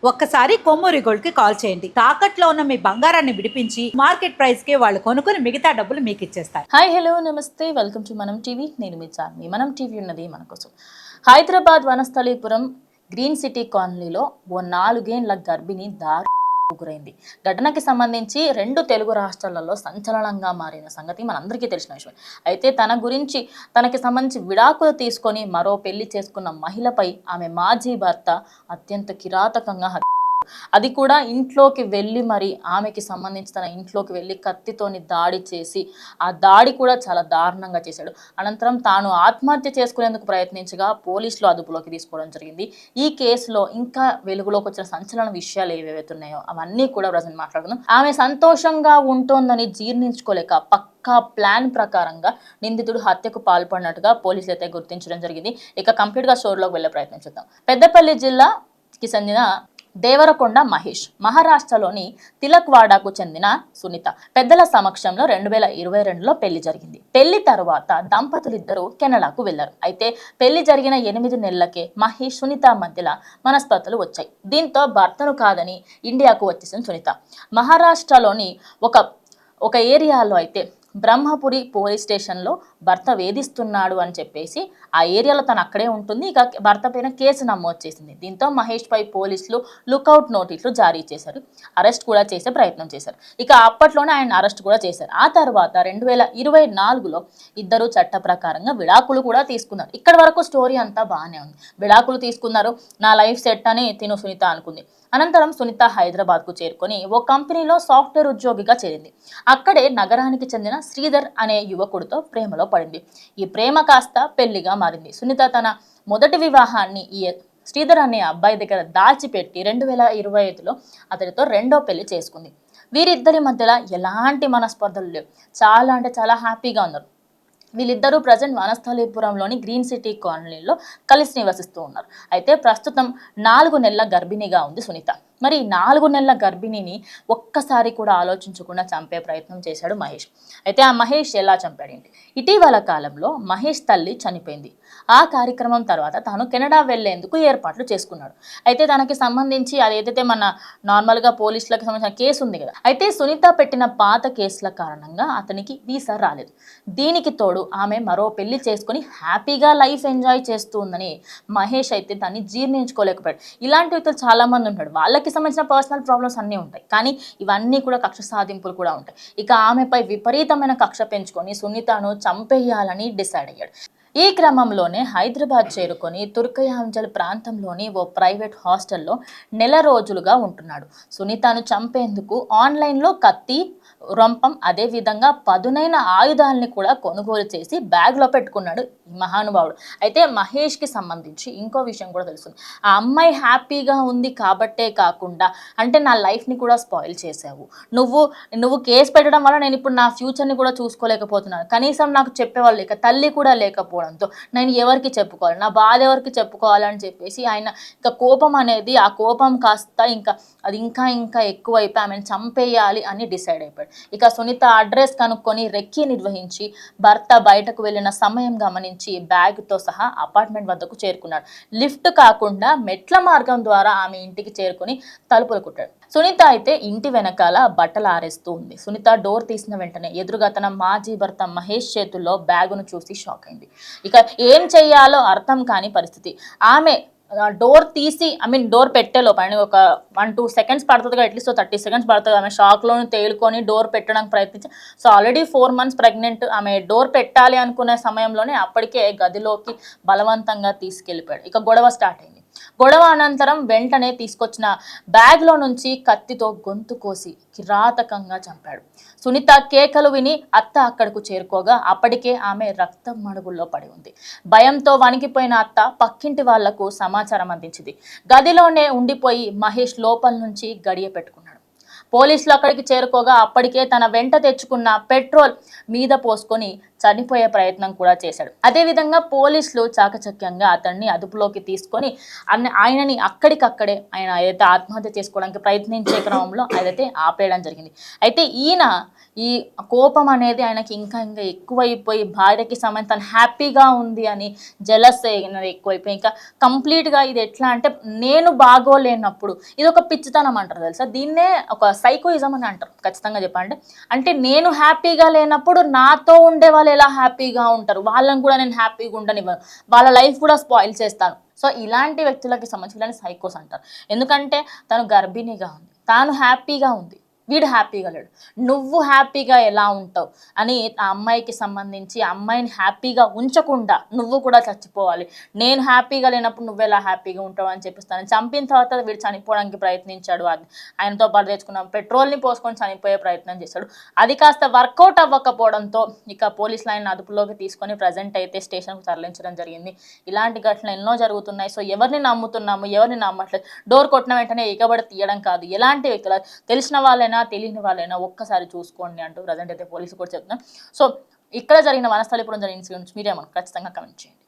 ఒక్కసారి కొమ్మూరి గోల్డ్ కి కాల్ చేయండి. తాకట్లో ఉన్న మీ బంగారాన్ని విడిపించి మార్కెట్ ప్రైస్ కి వాళ్ళు కొనుక్కుని మిగతా డబ్బులు మీకు ఇచ్చేస్తారు. హాయ్ హలో నమస్తే, వెల్కమ్ టు మనం టీవీ. నేను మీ చార్మి. మనం టీవీ ఉన్నది మన కోసం. హైదరాబాద్ వనస్థలీపురం గ్రీన్ సిటీ కాలనీలో ఓ 4 ఏళ్ల గర్భిణి గురైంది. ఘటనకి సంబంధించి 2 తెలుగు రాష్ట్రాలలో సంచలనంగా మారిన సంగతి మనందరికీ తెలిసిన విషయం. అయితే తనకి సంబంధించి విడాకులు తీసుకొని మరో పెళ్లి చేసుకున్న మహిళపై ఆమె మాజీ భర్త అత్యంత కిరాతకంగా అది కూడా ఇంట్లోకి వెళ్ళి మరి ఆమెకి సంబంధించి తన ఇంట్లోకి వెళ్ళి కత్తితోని దాడి చేసి ఆ దాడి కూడా చాలా దారుణంగా చేశాడు. అనంతరం తాను ఆత్మహత్య చేసుకునేందుకు ప్రయత్నించగా పోలీసులు అదుపులోకి తీసుకోవడం జరిగింది. ఈ కేసులో ఇంకా వెలుగులోకి వచ్చిన సంచలన విషయాలు ఏవేవైతే ఉన్నాయో అవన్నీ కూడా ప్రజెంట్ మాట్లాడుకుందాం. ఆమె సంతోషంగా ఉంటోందని జీర్ణించుకోలేక పక్కా ప్లాన్ ప్రకారంగా నిందితుడు హత్యకు పాల్పడినట్టుగా పోలీసులు అయితే గుర్తించడం జరిగింది. ఇక కంప్లీట్ గా స్టోరీలోకి వెళ్లే ప్రయత్నం చేద్దాం. పెద్దపల్లి జిల్లాకి చెందిన దేవరకొండ మహేష్ మహారాష్ట్రలోని తిలక్వాడాకు చెందిన సునీత పెద్దల సమక్షంలో 2022లో పెళ్లి జరిగింది. పెళ్లి తర్వాత దంపతులిద్దరూ కెనడాకు వెళ్లారు. అయితే పెళ్లి జరిగిన 8 నెలలకే మహేష్ సునీత మధ్యలో మనస్పర్ధలు వచ్చాయి. దీంతో భర్తను కాదని ఇండియాకు వచ్చేసిన సునీత మహారాష్ట్రలోని ఒక ఏరియాలో అయితే బ్రహ్మపురి పోలీస్ స్టేషన్లో భర్త వేధిస్తున్నాడు అని చెప్పేసి ఆ ఏరియాలో తను అక్కడే ఉంటుంది. ఇక భర్త పైన కేసు నమోదు చేసింది. దీంతో మహేష్ పై పోలీసులు లుకౌట్ నోటీసులు జారీ చేశారు. అరెస్ట్ కూడా చేసే ప్రయత్నం చేశారు. ఇక అప్పట్లోనే ఆయన అరెస్ట్ కూడా చేశారు. ఆ తర్వాత 2024లో ఇద్దరు చట్ట ప్రకారంగా విడాకులు కూడా తీసుకున్నారు. ఇక్కడ వరకు స్టోరీ అంతా బాగానే ఉంది. విడాకులు తీసుకున్నారు, నా లైఫ్ సెట్ అని సునీత అనుకుంది. అనంతరం సునీత హైదరాబాద్కు చేరుకొని ఓ కంపెనీలో సాఫ్ట్వేర్ ఉద్యోగిగా చేరింది. అక్కడే నగరానికి చెందిన శ్రీధర్ అనే యువకుడితో ప్రేమలో పడింది. ఈ ప్రేమ కాస్త పెళ్లిగా మారింది. సునీత తన మొదటి వివాహాన్ని ఈ శ్రీధర్ అనే అబ్బాయి దగ్గర దాచిపెట్టి 2025లో అతడితో రెండో పెళ్లి చేసుకుంది. వీరిద్దరి మధ్యలో ఎలాంటి మనస్పర్ధలు లేవు. చాలా అంటే చాలా హ్యాపీగా ఉన్నారు. వీళ్ళిద్దరూ ప్రజెంట్ వనస్థలీపురంలోని గ్రీన్ సిటీ కాలనీలో కలిసి నివసిస్తూ ఉన్నారు. అయితే ప్రస్తుతం 4 నెలల గర్భిణిగా ఉంది సునీత. మరి 4 నెలల గర్భిణిని ఒక్కసారి కూడా ఆలోచించకుండా చంపే ప్రయత్నం చేశాడు మహేష్. అయితే ఆ మహేష్ ఎలా చంపాడేంటి? ఇటీవల కాలంలో మహేష్ తల్లి చనిపోయింది. ఆ కార్యక్రమం తర్వాత తాను కెనడా వెళ్లేందుకు ఏర్పాట్లు చేసుకున్నాడు. అయితే తనకి సంబంధించి అదేదైతే మన నార్మల్గా పోలీసులకు సంబంధించిన కేసు ఉంది కదా, అయితే సునీత పెట్టిన పాత కేసుల కారణంగా అతనికి వీసా రాలేదు. దీనికి తోడు ఆమె మరో పెళ్లి చేసుకుని హ్యాపీగా లైఫ్ ఎంజాయ్ చేస్తూ ఉందని మహేష్ అయితే దాన్ని జీర్ణించుకోలేకపోయాడు. ఇలాంటి వ్యక్తులు చాలా మంది ఉంటాడు. వాళ్ళకి సంబంధించిన పర్సనల్ ప్రాబ్లమ్స్ అన్నీ ఉంటాయి, కానీ ఇవన్నీ కూడా కక్ష సాధింపులు కూడా ఉంటాయి. ఇక ఆమెపై విపరీతమైన కక్ష పెంచుకొని సునీతను చంపేయాలని డిసైడ్ అయ్యాడు. ఈ క్రమంలోనే హైదరాబాద్ చేరుకొని తుర్కయాంజల్ ప్రాంతంలోని ఓ ప్రైవేట్ హాస్టల్లో నెల రోజులుగా ఉంటున్నాడు. సునీతను చంపేందుకు ఆన్లైన్లో కత్తి, రొంపం, అదేవిధంగా పదునైన ఆయుధాలని కూడా కొనుగోలు చేసి బ్యాగ్లో పెట్టుకున్నాడు ఈ మహానుభావుడు. అయితే మహేష్కి సంబంధించి ఇంకో విషయం కూడా తెలుస్తుంది. ఆ అమ్మాయి హ్యాపీగా ఉంది కాబట్టే కాకుండా, అంటే నా లైఫ్ని కూడా స్పాయిల్ చేసావు, నువ్వు కేసు పెట్టడం వల్ల నేను ఇప్పుడు నా ఫ్యూచర్ని కూడా చూసుకోలేకపోతున్నాను, కనీసం నాకు చెప్పేవాళ్ళు లేక తల్లి కూడా లేకపోవడంతో నేను ఎవరికి చెప్పుకోవాలి, నా బాధ ఎవరికి చెప్పుకోవాలని చెప్పేసి ఆయన ఇంకా కోపం అనేది, ఆ కోపం కాస్త అది ఇంకా ఎక్కువైపోయి ఆమెను చంపేయాలి అని డిసైడ్ అయిపోయాడు. ఇక సునీత అడ్రస్ కనుక్కొని రెక్కీ నిర్వహించి భర్త బయటకు వెళ్ళిన సమయం గమనించి బ్యాగ్తో సహా అపార్ట్మెంట్ వద్దకు చేరుకున్నాడు. లిఫ్ట్ కాకుండా మెట్ల మార్గం ద్వారా ఆమె ఇంటికి చేరుకుని తలుపులు కుట్టాడు. సునీత అయితే ఇంటి వెనకాల బట్టలు ఆరేస్తూ ఉంది. సునీత డోర్ తీసిన వెంటనే ఎదురుగా తన మాజీ భర్త మహేష్ చేతుల్లో బ్యాగును చూసి షాక్ అయింది. ఇక ఏం చెయ్యాలో అర్థం కాని పరిస్థితి. ఆమె డోర్ తీసి డోర్ పెట్టేలోపు అని ఒక 1-2 సెకండ్స్ పడుతుంది కదా, అట్లీస్ట్ 30 సెకండ్స్ పడుతుంది. ఆమె షాక్లోని తేలుకొని డోర్ పెట్టడానికి ప్రయత్నించి, సో ఆల్రెడీ 4 months ప్రెగ్నెంట్. ఆమె డోర్ పెట్టాలి అనుకునే సమయంలోనే అప్పటికే గదిలోకి బలవంతంగా తీసుకెళ్ళిపోయాడు. ఇక గొడవ స్టార్ట్ అయింది. గొడవ అనంతరం వెంటనే తీసుకొచ్చిన బ్యాగ్లో నుంచి కత్తితో గొంతు కోసి కిరాతకంగా చంపాడు. సునీత కేకలు విని అత్త అక్కడకు చేరుకోగా అప్పటికే ఆమె రక్తం మడుగుల్లో పడి ఉంది. భయంతో వణికిపోయిన అత్త పక్కింటి వాళ్లకు సమాచారం అందించింది. గదిలోనే ఉండిపోయి మహేష్ లోపల నుంచి గడియ పెట్టుకున్నాడు. పోలీసులు అక్కడికి చేరుకోగా అప్పటికే తన వెంట తెచ్చుకున్న పెట్రోల్ మీద పోసుకొని చనిపోయే ప్రయత్నం కూడా చేశాడు. అదేవిధంగా పోలీసులు చాకచక్యంగా అతన్ని అదుపులోకి తీసుకొని ఆయనని అక్కడికక్కడే ఆయన ఏదైతే ఆత్మహత్య చేసుకోవడానికి ప్రయత్నించే క్రమంలో ఏదైతే ఆపేయడం జరిగింది. అయితే ఈయన ఈ కోపం అనేది ఆయనకి ఇంకా ఇంకా ఎక్కువైపోయి భార్యకి సంబంధించి తను హ్యాపీగా ఉంది అని జెలస్ ఎక్కువైపోయి ఇంకా కంప్లీట్గా ఇది ఎట్లా అంటే నేను బాగోలేనప్పుడు ఇది ఒక పిచ్చితనం అంటారు తెలుసా, దీన్నే ఒక సైకోయిజం అని అంటారు ఖచ్చితంగా చెప్పాలంటే. అంటే నేను హ్యాపీగా లేనప్పుడు నాతో ఉండే వాళ్ళు ఎలా హ్యాపీగా ఉంటారు, వాళ్ళని కూడా నేను హ్యాపీగా ఉండనివ్వను, వాళ్ళ లైఫ్ కూడా స్పాయిల్ చేస్తాను. సో ఇలాంటి వ్యక్తులకి సంబంధించి ఇలాంటి సైకోస్ అంటారు. ఎందుకంటే తను గర్భిణిగా ఉంది, తాను హ్యాపీగా ఉంది, వీడు హ్యాపీగా లేడు, నువ్వు హ్యాపీగా ఎలా ఉంటావు అని ఆ అమ్మాయికి సంబంధించి అమ్మాయిని హ్యాపీగా ఉంచకుండా నువ్వు కూడా చచ్చిపోవాలి, నేను హ్యాపీగా లేనప్పుడు నువ్వు ఎలా హ్యాపీగా ఉంటావు అని చెప్పిస్తాను. చంపిన తర్వాత వీడు చనిపోవడానికి ప్రయత్నించాడు, ఆయనతో పాటు తెచ్చుకున్న పెట్రోల్ని పోసుకొని చనిపోయే ప్రయత్నం చేశాడు. అది కాస్త వర్కౌట్ అవ్వకపోవడంతో ఇక పోలీసులు ఆయన అదుపులోకి తీసుకొని ప్రజెంట్ అయితే స్టేషన్కు తరలించడం జరిగింది. ఇలాంటి ఘటనలు ఎన్నో జరుగుతున్నాయి. సో ఎవరిని నమ్ముతున్నాము, ఎవరిని నమ్మట్లేదు, డోర్ కొట్టిన వెంటనే ఎగబడి తీయడం కాదు, ఎలాంటి వ్యక్తులు తెలిసిన వాళ్ళైనా తెలియని వాళ్ళైనా ఒక్కసారి చూసుకోండి అంటూ ప్రజెంట్ అయితే పోలీసులు కూడా చెప్తున్నారు. సో ఇక్కడ జరిగిన వనస్థలిపురం జరిగిన ఇన్సిడెంట్స్ మీరేమన్నా ఖచ్చితంగా కమెంట్ చేయండి.